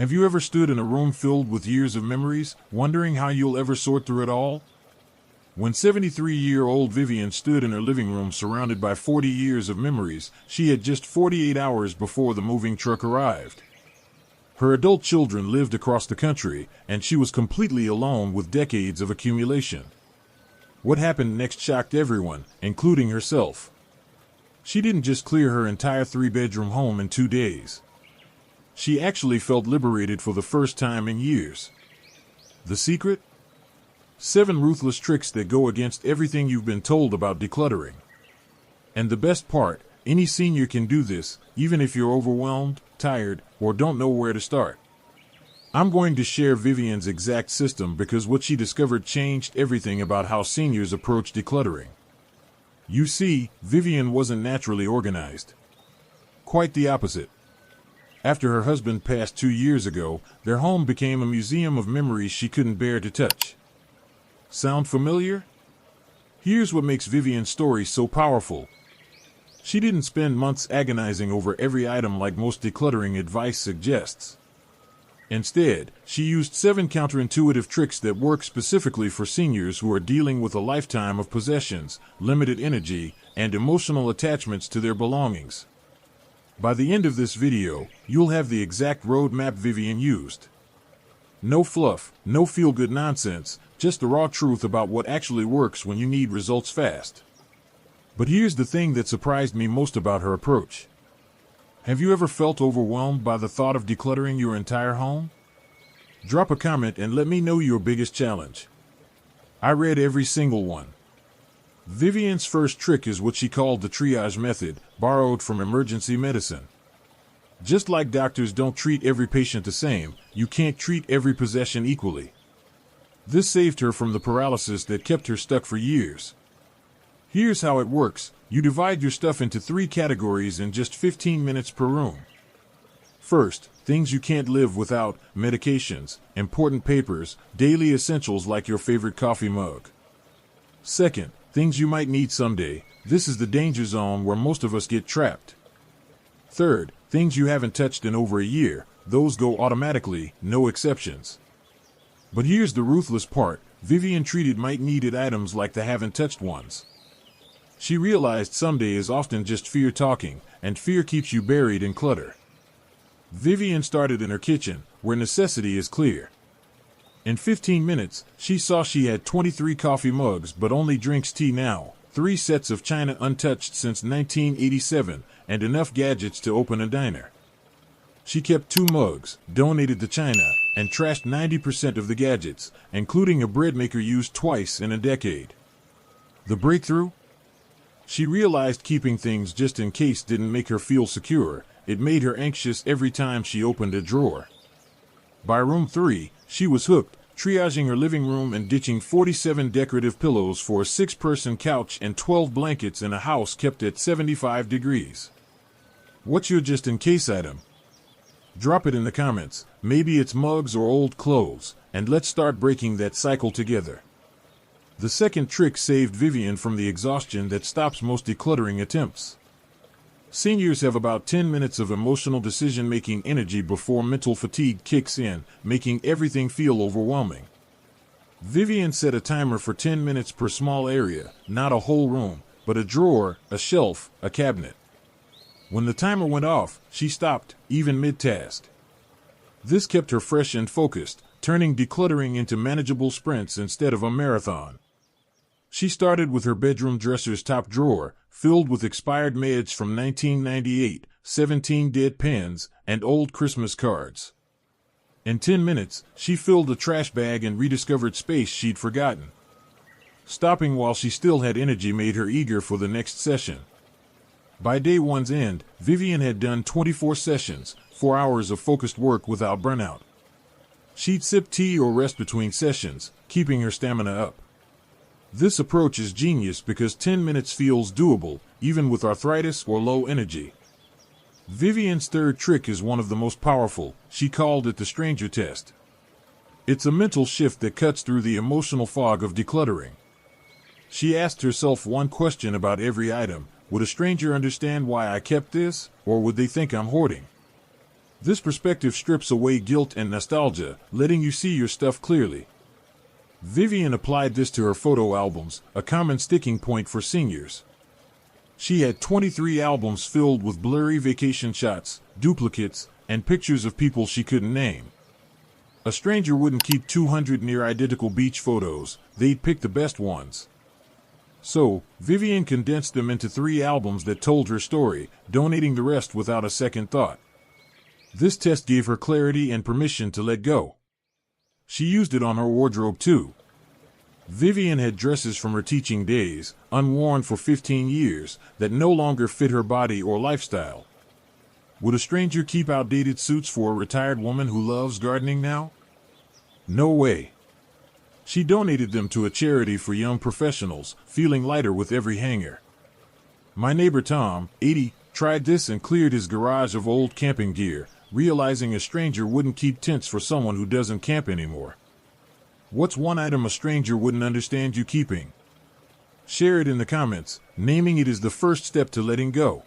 Have you ever stood in a room filled with years of memories, wondering how you'll ever sort through it all? When 73-year-old Vivian stood in her living room surrounded by 40 years of memories, she had just 48 hours before the moving truck arrived. Her adult children lived across the country, and she was completely alone with decades of accumulation. What happened next shocked everyone, including herself. She didn't just clear her entire 3-bedroom home in 2 days. She actually felt liberated for the first time in years. The secret? 7 ruthless tricks that go against everything you've been told about decluttering. And the best part, any senior can do this, even if you're overwhelmed, tired, or don't know where to start. I'm going to share Vivian's exact system because what she discovered changed everything about how seniors approach decluttering. You see, Vivian wasn't naturally organized. Quite the opposite. After her husband passed 2 years ago, their home became a museum of memories she couldn't bear to touch. Sound familiar? Here's what makes Vivian's story so powerful. She didn't spend months agonizing over every item like most decluttering advice suggests. Instead, she used 7 counterintuitive tricks that work specifically for seniors who are dealing with a lifetime of possessions, limited energy, and emotional attachments to their belongings. By the end of this video, you'll have the exact roadmap Vivian used. No fluff, no feel-good nonsense, just the raw truth about what actually works when you need results fast. But here's the thing that surprised me most about her approach. Have you ever felt overwhelmed by the thought of decluttering your entire home? Drop a comment and let me know your biggest challenge. I read every single one. Vivian's first trick is what she called the triage method, borrowed from emergency medicine. Just like doctors don't treat every patient the same, you can't treat every possession equally. This saved her from the paralysis that kept her stuck for years. Here's how it works. You divide your stuff into 3 categories in just 15 minutes per room. First, things you can't live without: medications, important papers, daily essentials like your favorite coffee mug. Second, things you might need someday. This is the danger zone where most of us get trapped. Third, things you haven't touched in over a year. Those go automatically, no exceptions. But here's the ruthless part. Vivian treated might-needed items like the haven't-touched ones. She realized someday is often just fear talking, and fear keeps you buried in clutter. Vivian started in her kitchen, where necessity is clear. In 15 minutes, she saw she had 23 coffee mugs but only drinks tea now, 3 sets of china untouched since 1987, and enough gadgets to open a diner. She kept 2 mugs, donated the china, and trashed 90% of the gadgets, including a bread maker used twice in a decade. The breakthrough? She realized keeping things just in case didn't make her feel secure. It made her anxious every time she opened a drawer. By room 3, she was hooked, triaging her living room and ditching 47 decorative pillows for a 6-person couch and 12 blankets in a house kept at 75 degrees. What's your just-in-case item? Drop it in the comments. Maybe it's mugs or old clothes, and let's start breaking that cycle together. The second trick saved Vivian from the exhaustion that stops most decluttering attempts. Seniors have about 10 minutes of emotional decision-making energy before mental fatigue kicks in, making everything feel overwhelming. Vivian set a timer for 10 minutes per small area, not a whole room, but a drawer, a shelf, a cabinet. When the timer went off, she stopped, even mid-task. This kept her fresh and focused, turning decluttering into manageable sprints instead of a marathon. She started with her bedroom dresser's top drawer, filled with expired meds from 1998, 17 dead pens, and old Christmas cards. In 10 minutes, she filled a trash bag and rediscovered space she'd forgotten. Stopping while she still had energy made her eager for the next session. By day one's end, Vivian had done 24 sessions, 4 hours of focused work without burnout. She'd sip tea or rest between sessions, keeping her stamina up. This approach is genius because 10 minutes feels doable, even with arthritis or low energy. Vivian's third trick is one of the most powerful. She called it the stranger test. It's a mental shift that cuts through the emotional fog of decluttering. She asked herself one question about every item: would a stranger understand why I kept this, or would they think I'm hoarding? This perspective strips away guilt and nostalgia, letting you see your stuff clearly. Vivian applied this to her photo albums, a common sticking point for seniors. She had 23 albums filled with blurry vacation shots, duplicates, and pictures of people she couldn't name. A stranger wouldn't keep 200 near-identical beach photos, they'd pick the best ones. So, Vivian condensed them into 3 albums that told her story, donating the rest without a second thought. This test gave her clarity and permission to let go. She used it on her wardrobe too. Vivian had dresses from her teaching days, unworn for 15 years, that no longer fit her body or lifestyle. Would a stranger keep outdated suits for a retired woman who loves gardening now? No way. She donated them to a charity for young professionals, feeling lighter with every hanger. My neighbor Tom, 80, tried this and cleared his garage of old camping gear, realizing a stranger wouldn't keep tents for someone who doesn't camp anymore. What's one item a stranger wouldn't understand you keeping? Share it in the comments. Naming it is the first step to letting go.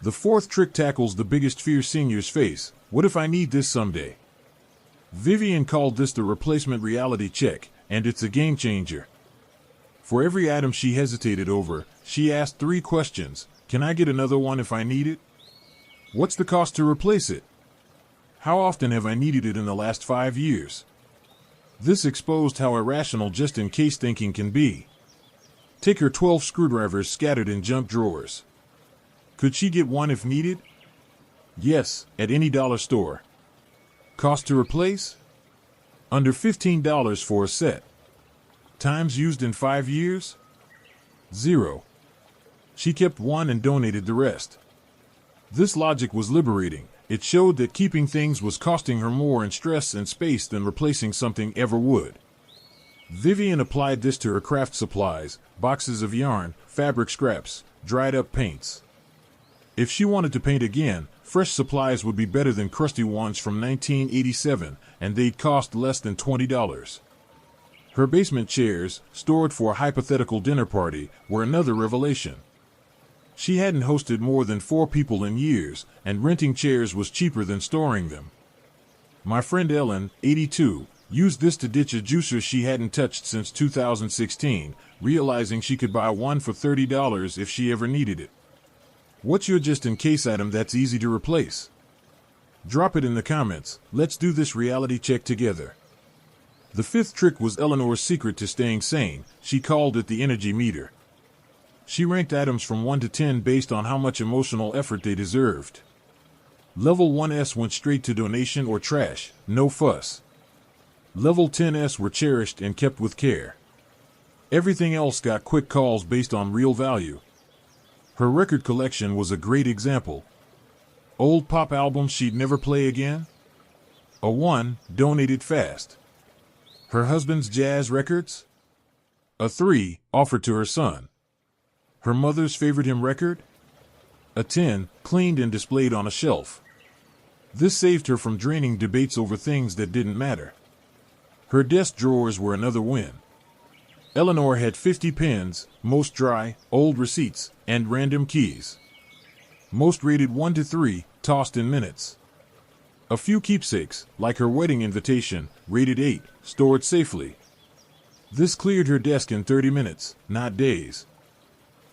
The 4th trick tackles the biggest fear seniors face. What if I need this someday? Vivian called this the replacement reality check, and it's a game changer. For every item she hesitated over, she asked 3 questions. Can I get another one if I need it? What's the cost to replace it? How often have I needed it in the last 5 years? This exposed how irrational just-in-case thinking can be. Take her 12 screwdrivers scattered in junk drawers. Could she get one if needed? Yes, at any dollar store. Cost to replace? Under $15 for a set. Times used in 5 years? 0. She kept one and donated the rest. This logic was liberating. It showed that keeping things was costing her more in stress and space than replacing something ever would. Vivian applied this to her craft supplies, boxes of yarn, fabric scraps, dried up paints. If she wanted to paint again, fresh supplies would be better than crusty ones from 1987, and they'd cost less than $20. Her basement chairs, stored for a hypothetical dinner party, were another revelation. She hadn't hosted more than 4 people in years, and renting chairs was cheaper than storing them. My friend Ellen, 82, used this to ditch a juicer she hadn't touched since 2016, realizing she could buy one for $30 if she ever needed it. What's your just-in-case item that's easy to replace? Drop it in the comments. Let's do this reality check together. The 5th trick was Eleanor's secret to staying sane. She called it the energy meter. She ranked items from 1 to 10 based on how much emotional effort they deserved. Level 1S went straight to donation or trash, no fuss. Level 10S were cherished and kept with care. Everything else got quick calls based on real value. Her record collection was a great example. Old pop albums she'd never play again? A 1, donated fast. Her husband's jazz records? A 3, offered to her son. Her mother's favorite hymn record? A 10, cleaned and displayed on a shelf. This saved her from draining debates over things that didn't matter. Her desk drawers were another win. Eleanor had 50 pens, most dry, old receipts, and random keys. Most rated 1 to 3, tossed in minutes. A few keepsakes, like her wedding invitation, rated 8, stored safely. This cleared her desk in 30 minutes, not days.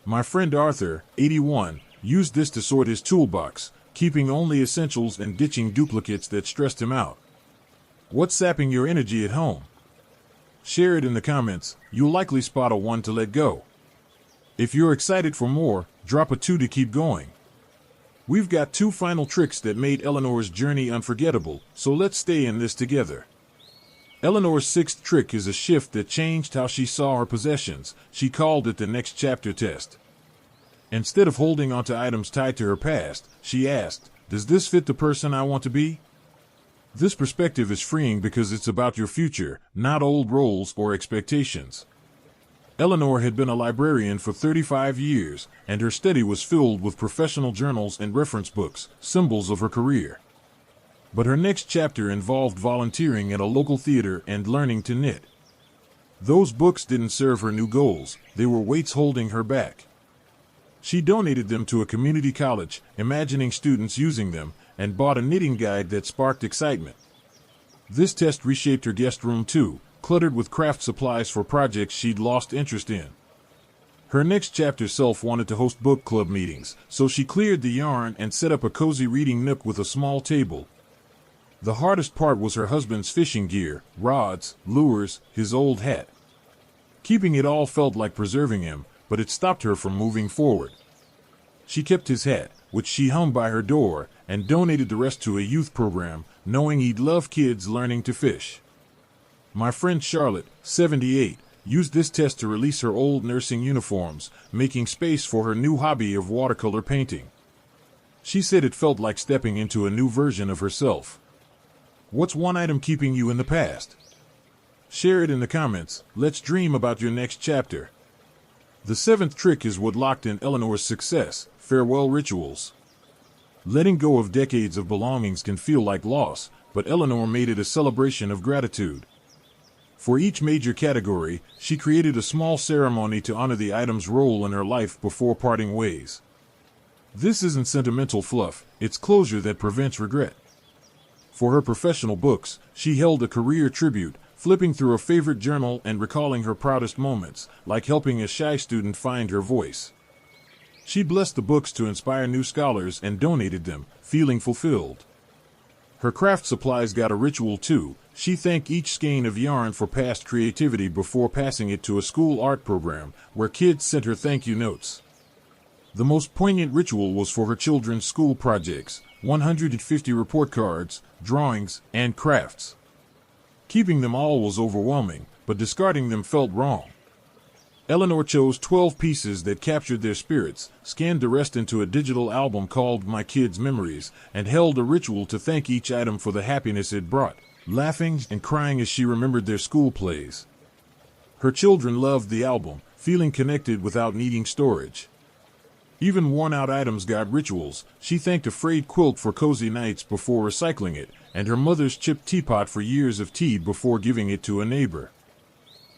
My friend Arthur, 81, used this to sort his toolbox, keeping only essentials and ditching duplicates that stressed him out. What's sapping your energy at home? Share it in the comments. You'll likely spot a 1 to let go. If you're excited for more, drop a 2 to keep going. We've got 2 final tricks that made Eleanor's journey unforgettable, so let's stay in this together. Eleanor's 6th trick is a shift that changed how she saw her possessions. She called it the next chapter test. Instead of holding onto items tied to her past, she asked, does this fit the person I want to be? This perspective is freeing because it's about your future, not old roles or expectations. Eleanor had been a librarian for 35 years, and her study was filled with professional journals and reference books, symbols of her career. But her next chapter involved volunteering at a local theater and learning to knit. Those books didn't serve her new goals, they were weights holding her back. She donated them to a community college, imagining students using them, and bought a knitting guide that sparked excitement. This test reshaped her guest room too, cluttered with craft supplies for projects she'd lost interest in. Her next chapter self wanted to host book club meetings, so she cleared the yarn and set up a cozy reading nook with a small table. The hardest part was her husband's fishing gear, rods, lures, his old hat. Keeping it all felt like preserving him, but it stopped her from moving forward. She kept his hat, which she hung by her door, and donated the rest to a youth program, knowing he'd love kids learning to fish. My friend Charlotte, 78, used this test to release her old nursing uniforms, making space for her new hobby of watercolor painting. She said it felt like stepping into a new version of herself. What's one item keeping you in the past? Share it in the comments. Let's dream about your next chapter. The seventh trick is what locked in Eleanor's success: farewell rituals. Letting go of decades of belongings can feel like loss, but Eleanor made it a celebration of gratitude. For each major category, she created a small ceremony to honor the item's role in her life before parting ways. This isn't sentimental fluff, it's closure that prevents regret. For her professional books, she held a career tribute, flipping through a favorite journal and recalling her proudest moments, like helping a shy student find her voice. She blessed the books to inspire new scholars and donated them, feeling fulfilled. Her craft supplies got a ritual too. She thanked each skein of yarn for past creativity before passing it to a school art program, where kids sent her thank you notes. The most poignant ritual was for her children's school projects: 150 report cards, drawings, and crafts. Keeping them all was overwhelming, but discarding them felt wrong. Eleanor chose 12 pieces that captured their spirits, scanned the rest into a digital album called My Kids' Memories, and held a ritual to thank each item for the happiness it brought, laughing and crying as she remembered their school plays. Her children loved the album, feeling connected without needing storage. Even worn-out items got rituals. She thanked a frayed quilt for cozy nights before recycling it, and her mother's chipped teapot for years of tea before giving it to a neighbor.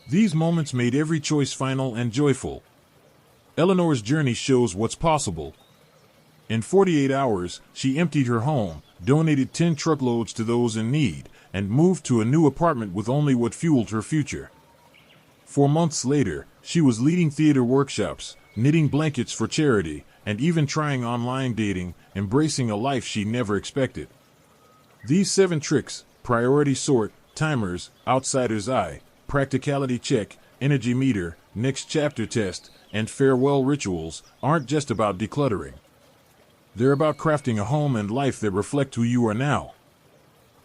These moments made every choice final and joyful. Eleanor's journey shows what's possible. In 48 hours, she emptied her home, donated 10 truckloads to those in need, and moved to a new apartment with only what fueled her future. 4 months later, she was leading theater workshops, knitting blankets for charity, and even trying online dating, embracing a life she never expected. These 7 tricks: priority sort, timers, outsider's eye, practicality check, energy meter, next chapter test, and farewell rituals, aren't just about decluttering. They're about crafting a home and life that reflect who you are now.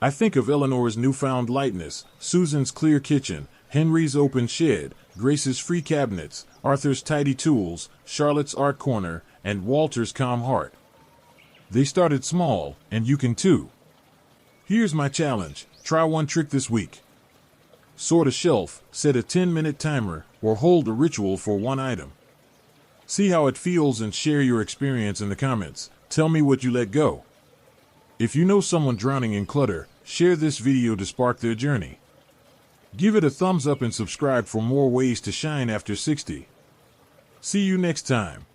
I think of Eleanor's newfound lightness, Susan's clear kitchen, Henry's open shed, Grace's free cabinets, Arthur's tidy tools, Charlotte's art corner, and Walter's calm heart. They started small, and you can too. Here's my challenge: try one trick this week. Sort a shelf, set a 10-minute timer, or hold a ritual for one item. See how it feels and share your experience in the comments. Tell me what you let go. If you know someone drowning in clutter, share this video to spark their journey. Give it a thumbs up and subscribe for more ways to shine after 60. See you next time.